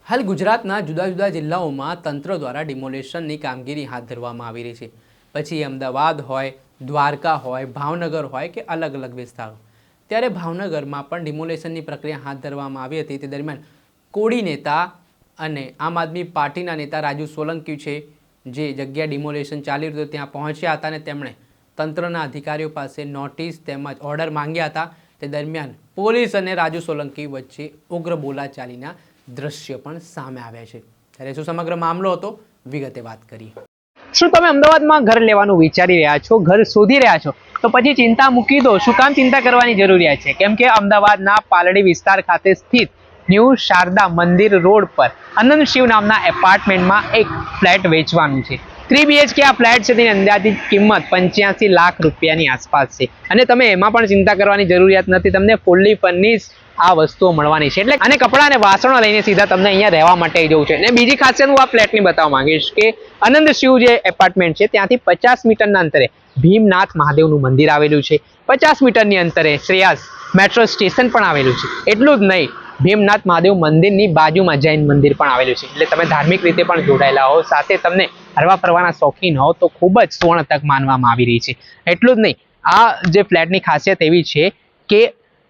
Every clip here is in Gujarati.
હાલ ગુજરાતના જુદા જુદા જિલ્લાઓમાં તંત્ર દ્વારા ડિમોલેશનની કામગીરી હાથ ધરવામાં આવી રહી છે। પછી અમદાવાદ હોય, દ્વારકા હોય, ભાવનગર હોય કે અલગ અલગ વિસ્તારો, ત્યારે ભાવનગરમાં પણ ડિમોલેશનની પ્રક્રિયા હાથ ધરવામાં આવી હતી। તે દરમિયાન કોળી નેતા અને આમ આદમી પાર્ટીના નેતા રાજુ સોલંકી છે જે જગ્યા ડિમોલેશન ચાલી રહ્યું ત્યાં પહોંચ્યા હતા અને તેમણે તંત્રના અધિકારીઓ પાસે નોટિસ તેમજ ઓર્ડર માંગ્યા હતા। તે દરમિયાન પોલીસ અને રાજુ સોલંકી વચ્ચે ઉગ્ર બોલાચાલીના દ્રશ્ય પણ સામે આવ્યા છે। ત્યારે શું સમગ્ર મામલો હતો, વિગતે વાત કરીએ। શું તમે અમદાવાદમાં ઘર લેવાનું વિચારી રહ્યા છો, ઘર શોધી રહ્યા છો, તો પછી ચિંતા મૂકી દો। શું કામ ચિંતા કરવાની જરૂરિયાત છે? કેમ કે અમદાવાદના પાલડી વિસ્તાર ખાતે સ્થિત ન્યૂ શારદા મંદિર રોડ પર અનંત શિવ નામના એપાર્ટમેન્ટમાં એક ફ્લેટ વેચવાનું છે। 3 BHK આ ફ્લેટ છે, તેની અંદાજિત કિંમત 85 લાખ રૂપિયાની આસપાસ છે અને તમે એમાં પણ ચિંતા કરવાની જરૂરિયાત નથી। તમને ફૂલ્લી ફર્નિશ આ વસ્તુઓ મળવાની છે। એટલે અને કપડાં અને વાસણો લઈને સીધા તમને અહીંયા રહેવા માટે જવું છે। અને બીજી ખાસિયત હું આ ફ્લેટની બતાવવા માંગીશ કે આનંદ શિવ જે એપાર્ટમેન્ટ છે ત્યાંથી 50 મીટરના અંતરે ભીમનાથ મહાદેવનું મંદિર આવેલું છે। 50 મીટરની અંતરે શ્રેયાસ મેટ્રો સ્ટેશન પણ આવેલું છે। એટલું જ નહીં, ભીમનાથ મહાદેવ મંદિરની બાજુમાં જૈન મંદિર પણ આવેલું છે। એટલે તમે ધાર્મિક રીતે પણ જોડાયેલા હો, સાથે તમને હરવા ફરવાના શોખીન હો તો ખૂબ જ સુવર્ણ તક માનવામાં આવી રહી છે। એટલું જ નહીં, આ જે ફ્લેટની ખાસિયત એવી છે કે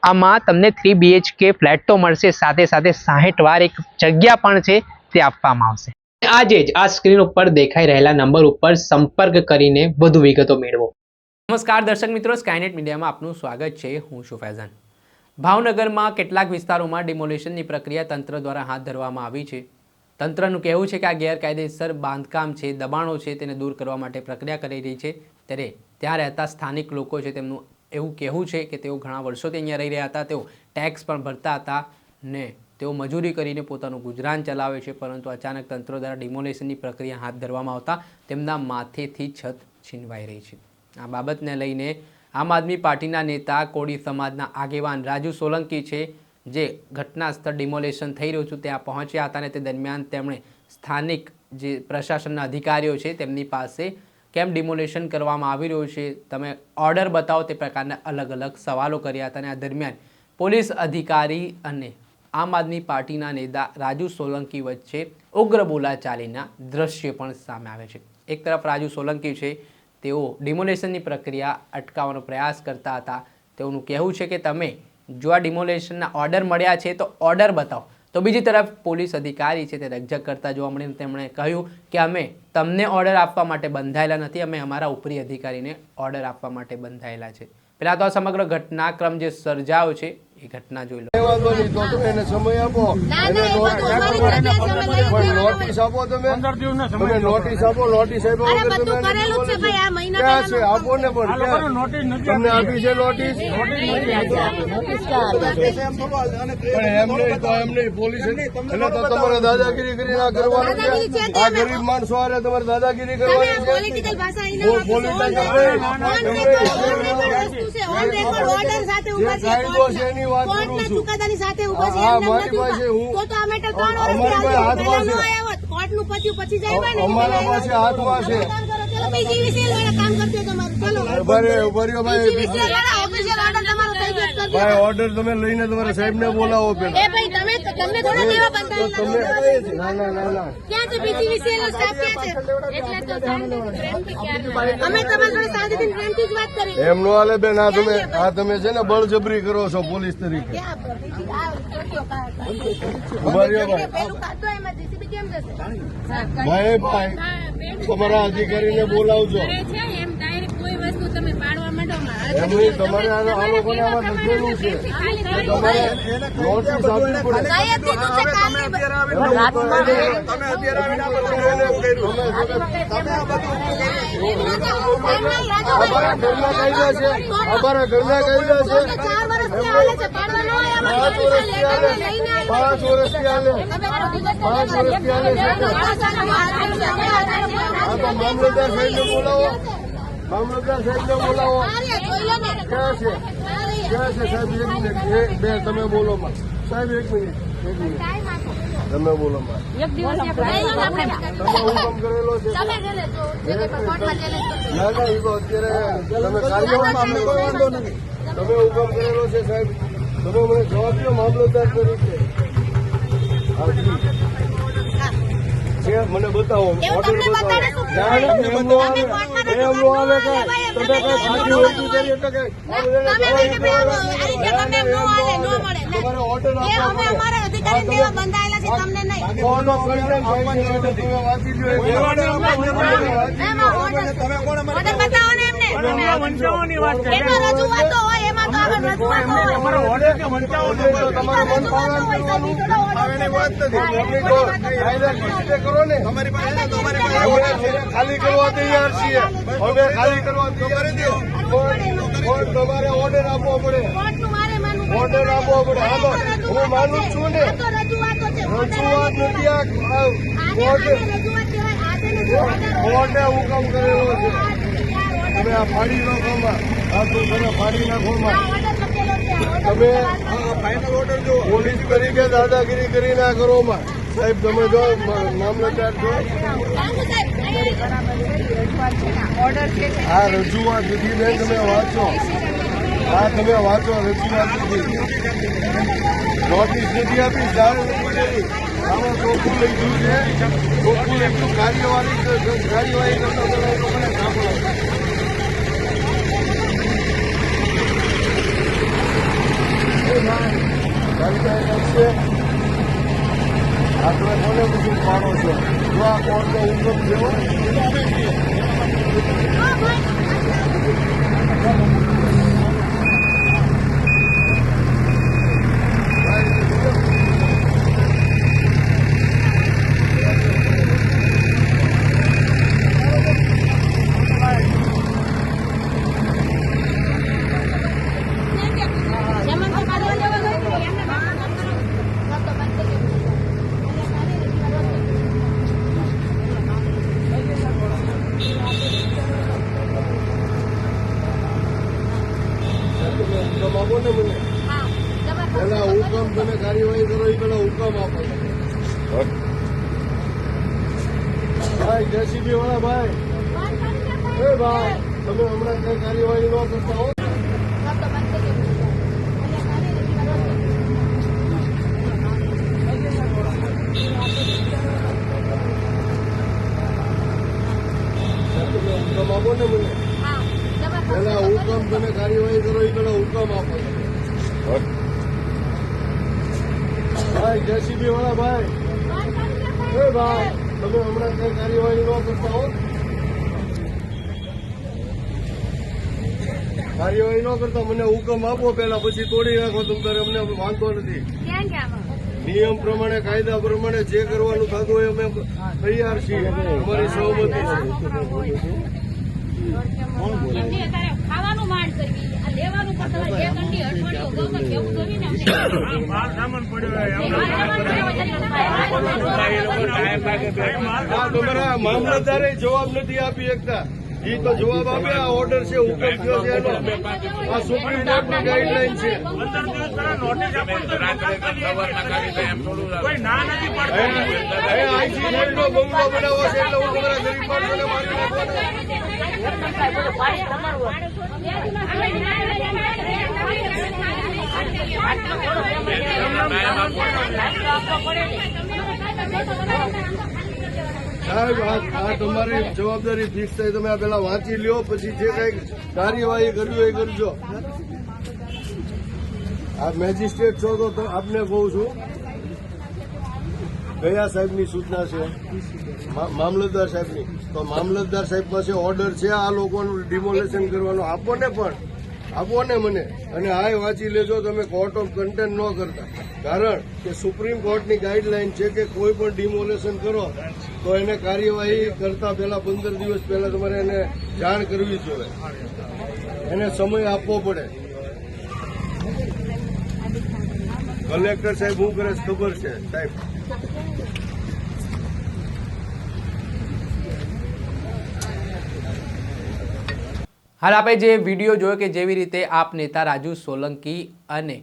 આમાં તમને 3 BHK ફ્લેટ તો મળશે, સાથે સાથે 60 વાર એક જગ્યા પણ છે તે આપવામાં આવશે। આજે જ આ સ્ક્રીન ઉપર દેખાઈ રહેલા નંબર ઉપર સંપર્ક કરીને વધુ વિગતો મેળવો। નમસ્કાર દર્શક મિત્રો, સ્કાયનેટ મીડિયામાં આપનું સ્વાગત છે। હું છું ફૈઝાન। ભાવનગરમાં કેટલાક વિસ્તારોમાં ડિમોલેશનની પ્રક્રિયા તંત્ર દ્વારા હાથ ધરવામાં આવી છે। તંત્રનું કહેવું છે કે આ ગેરકાયદેસર બાંધકામ છે, દબાણો છે, તેને દૂર કરવા માટે પ્રક્રિયા કરી રહી છે। ત્યારે ત્યાં રહેતા સ્થાનિક લોકો છે તેમનું એવું કહેવું છે કે તેઓ ઘણા વર્ષોથી અહીંયા રહી રહ્યા હતા, તેઓ ટેક્સ પણ ભરતા હતા ને તેઓ મજૂરી કરીને પોતાનું ગુજરાન ચલાવે છે, પરંતુ અચાનક તંત્ર દ્વારા ડિમોલેશનની પ્રક્રિયા હાથ ધરવામાં આવતા તેમના માથેથી છત છીનવાઈ રહી છે। આ બાબતને લઈને આમ આદમી પાર્ટીના નેતા કોળી સમાજના આગેવાન રાજુ સોલંકી છે જે ઘટના સ્થળ ડિમોલેશન થઈ રહ્યું છે ત્યાં પહોંચ્યા હતા અને તે દરમિયાન તેમણે સ્થાનિક જે પ્રશાસનના અધિકારીઓ છે તેમની પાસે કેમ ડિમોલેશન કરવામાં આવી રહ્યું છે, તમે ઓર્ડર બતાવો, તે પ્રકારના અલગ અલગ સવાલો કર્યા હતા। અને આ દરમિયાન પોલીસ અધિકારી અને આમ આદમી પાર્ટીના નેતા રાજુ સોલંકી વચ્ચે ઉગ્ર બોલાચાલીના દ્રશ્ય પણ સામે આવે છે। એક તરફ રાજુ સોલંકી છે તેઓ ડિમોલેશનની પ્રક્રિયા અટકાવવાનો પ્રયાસ કરતા હતા। તેઓનું કહેવું છે કે તમે જો આ ડિમોલેશનના ઓર્ડર મળ્યા છે તો ઓર્ડર બતાવો, તો બીજી તરફ પોલીસ અધિકારી છે તે રકઝક કરતા જોવા મળીને તેમણે કહ્યું કે અમે તમને ઓર્ડર આપવા માટે બંધાયેલા નથી, અમે અમારા ઉપરી અધિકારીને ઓર્ડર આપવા માટે બંધાયેલા છે। પહેલા તો સમગ્ર ઘટનાક્રમ જે સર્જાયો છે એ ઘટના જોઈ લો। સમય આપો, નોટિસ આપો, તમે નોટિસ આપો, નોટિસ આપ્યો આપો ને પણ તમને આપી છે નોટિસ? એમ નહીં પોલીસ એટલે તો તમારે દાદાગીરી કરી ના કરવાનું છે। આ ગરીબ માણસો હારે તમારે દાદાગીરી કરવાની છે। કાયદો છે એની વાત કરું છું। હા, મારી પાસે અમારા પાસે હાથમાં છે। ભાઈ ઓર્ડર તમે લઈને તમારા સાહેબ ને બોલાવો પેલા। એમ નો હાલે બેન, આ તમે છે ને બળજબરી કરો છો પોલીસ તરીકે। ભાઈ ભાઈ તમારા અધિકારીને બોલાવજો। એમની તમારે આ લોકોને આમાં લખેલું છે, તમારે નોટિસ આપવી પડે। અમારા ઘરના કાયદા છે, અમારા ઘરના કાયદા છે। 5 વર્ષથી હાલે મામલતદાર સાહેબને બોલાવો, મામલતદાર સાહેબને બોલાવો। ક્યાં છે સાહેબ? 1 મિનિટ, બે તમે બોલો સાહેબ, 1 મિનિટ તમે બોલો। તમે હુકમ કરેલો છે? ના ના, એ તો અત્યારે તમે કાર્યવાહી વાંધો નથી, તમે હુકમ કરેલો છે સાહેબ, તમે મને જવાબ દો મામલતદાર તરીકે। મને બતાવો ઓર્ડર બતાવો. ના, ના, એમ નો આવે. એમ નો આવે કાંઈ. તમે કાંઈ સાચી વસ્તુ કરી એટલે કે આ બધાને તમારે ઓર્ડર આપવો પડે. કોનો કન્ટેન્ટ થાય છે એટલે તમે વાંચી લ્યો. તમારે મન પાલન કરવાનું વાત નથી. કરો ને અમે ખાલી કરવા તૈયાર છીએ. અમે ખાલી કરવા તૈયાર છીએ. પણ તમારે ઓર્ડર આપવો પડે. ઓર્ડર આપવો પડે. હા તો હું માનું છું ને. રજૂઆત નથી આ કોર્ટે હુકમ કરેલો છે. તમે આ ફાડી નાખો માં. આ તો તમે ફાડી નાખો માં. તમે ફાઇનલ ઓર્ડર જો પોલીસ તરીકે દાદાગીરી કરી ના કરો માં. સાહેબ તમે જો મામલતદાર છો. આ રજૂઆત નથી બેન, તમે વાંચો. હા તમે વાંચો. રજૂઆત નથી, નોટિસ નથી આપી, જાણ નથી કરી. આમાં ચોખ્ખું લખ્યું છે. ચોખ્ખું લખ્યું કાર્યવાહી કરતા બધા લોકોને કામ લાગે. આ તમે કોને બધું પાડો છો? જો આ કોર્ટનો હુકમ છે. પેલા હુકમ તમે કાર્યવાહી કરો એ પેલા હુકમ આપો. ભાઈ જેસીબી વાળા ભાઈ, એ ભાઈ તમે હમણાં કઈ કાર્યવાહી ન કરતા હો. હુકમ આપો ને મને. પેલા હુકમ તમે કાર્યવાહી કરો એ પેલા હુકમ આપો. ભાઈ જેસીબી વાળા ભાઈ, એ ભાઈ તમે હમણાં કઈ કાર્યવાહી ન કરતા હો. કાર્યવાહી ન કરતા મને હુકમ આપો પેલા, પછી તોડી નાખો. તમારે અમને વાંધો નથી. નિયમ પ્રમાણે કાયદા પ્રમાણે જે કરવાનું થતું હોય અમે તૈયાર છીએ. અમારી સહમતિ છે. ખાવાનું માંડ કરવી, લેવાનું પણ તમારે જે કંડી અઠવાડિયું અગાઉમાં કેવું જોઈએ ને તમારા મામલતદારે જવાબ નથી આપી શકતા. એ તો જવાબ આપે. આ ઓર્ડર છે, હુકમ થયો છે એનો. આ સુપ્રીમ કોર્ટની ગાઈડલાઈન છે. આઈસીઆઈ નો બંગલો બનાવો છે એટલે હું તમારા ગરીબ માણસોને મારી સાહેબ આ તમારી જવાબદારી ફિક્સ થાય. તમે આ પેલા વાંચી લ્યો, પછી જે કઈ કાર્યવાહી કરવી હોય એ કરજો. આ મેજિસ્ટ્રેટ છો તો આપને કહું છું, કયા સાહેબની સૂચના છે? મામલતદાર સાહેબની. તો મામલતદાર સાહેબ પાસે ઓર્ડર છે આ લોકોનું ડિમોલેશન કરવાનો. આપો ને, પણ આપો ને મને. અને હાય વાંચી લેજો તમે. કોર્ટ ઓફ કન્ટેન્ટ ન કરતા. કારણ કે સુપ્રીમ કોર્ટની ગાઈડલાઈન છે કે કોઈ પણ ડિમોલેશન કરો તો એને કાર્યવાહી કરતા પહેલા 15 દિવસ પહેલા તમારે એને જાણ કરવી જોઈએ. એને સમય આપવો પડે. કલેક્ટર સાહેબ શું કરે છે ખબર છે સાહેબ? હાલ આપણે જે વિડીયો જોયો કે જેવી રીતે આપ નેતા રાજુ સોલંકી અને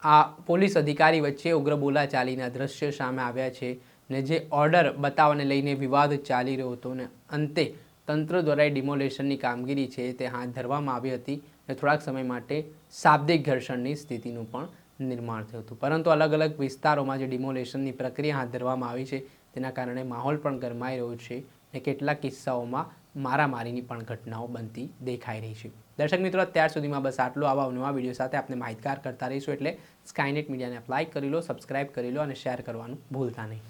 આ પોલીસ અધિકારી વચ્ચે ઉગ્ર બોલાચાલીના દ્રશ્ય સામે આવ્યા છે ને જે ઓર્ડર બતાવવાને લઈને વિવાદ ચાલી રહ્યો હતો ને અંતે તંત્ર દ્વારા ડિમોલેશનની કામગીરી છે તે હાથ ધરવામાં આવી હતી અને થોડાક સમય માટે શાબ્દિક ઘર્ષણની સ્થિતિનું પણ નિર્માણ થયું હતું. પરંતુ અલગ અલગ વિસ્તારોમાં જે ડિમોલેશનની પ્રક્રિયા હાથ ધરવામાં આવી છે તેના કારણે માહોલ પણ ગરમાઈ રહ્યો છે અને કેટલાક કિસ્સાઓમાં મારામારીની પણ ઘટનાઓ બનતી દેખાઈ રહી છે. દર્શક મિત્રો, અત્યાર સુધીમાં બસ આટલું. આવા નવા વિડીયો સાથે આપણે માહિતગાર કરતા રહીશું, એટલે સ્કાયનેટ મીડિયાને લાઈક કરી લો, સબસ્ક્રાઇબ કરી લો અને શેર કરવાનું ભૂલતા નહીં.